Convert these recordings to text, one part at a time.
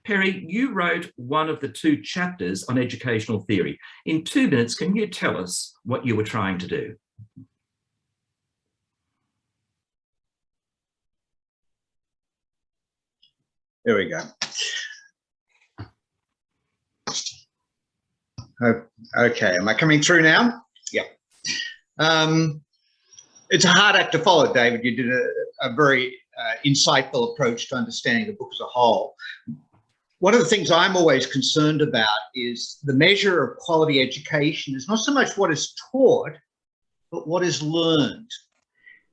Perry, you wrote one of the two chapters on educational theory. In 2 minutes, can you tell us what you were trying to do? There we go. Okay, am I coming through now? Yeah. It's a hard act to follow, David. You did a very insightful approach to understanding the book as a whole. One of the things I'm always concerned about is the measure of quality education is not so much what is taught, but what is learned.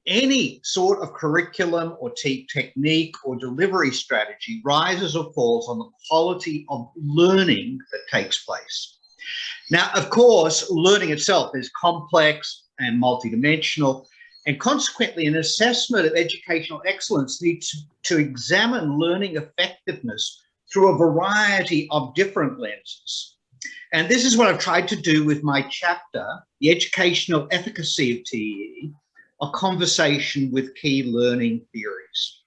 Any sort of curriculum or technique or delivery strategy rises or falls on the quality of learning that takes place. Now, of course, learning itself is complex and multidimensional, and consequently, an assessment of educational excellence needs to examine learning effectiveness through a variety of different lenses. And this is what I've tried to do with my chapter, The Educational Efficacy of TEE, a conversation with key learning theories.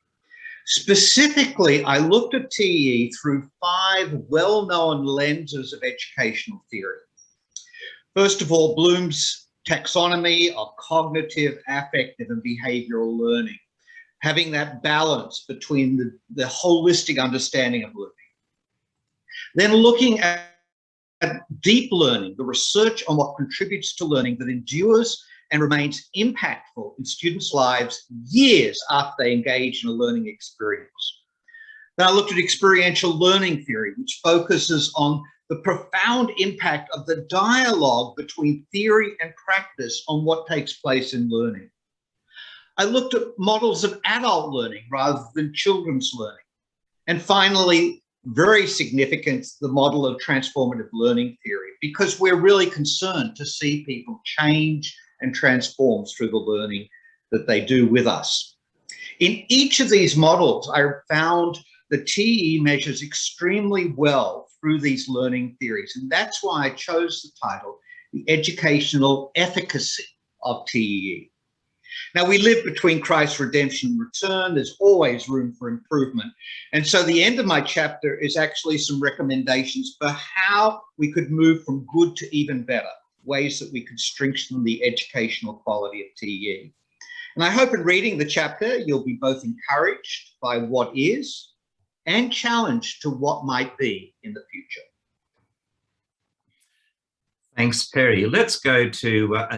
Specifically, I looked at TEE through 5 well-known lenses of educational theory. First of all, Bloom's taxonomy of cognitive, affective, and behavioral learning, having that balance between the holistic understanding of learning. Then looking at deep learning, the research on what contributes to learning that endures and remains impactful in students' lives years after they engage in a learning experience. Then I looked at experiential learning theory, which focuses on the profound impact of the dialogue between theory and practice on what takes place in learning. I looked at models of adult learning rather than children's learning. And finally, very significant, the model of transformative learning theory, because we're really concerned to see people change and transform through the learning that they do with us. In each of these models, I found the TEE measures extremely well through these learning theories. And that's why I chose the title, The Educational Efficacy of TEE. Now, we live between Christ's redemption and return. There's always room for improvement. And so the end of my chapter is actually some recommendations for how we could move from good to even better, ways that we could strengthen the educational quality of TEE. And I hope in reading the chapter, you'll be both encouraged by what is and challenged to what might be in the future. Thanks, Perry. Let's go to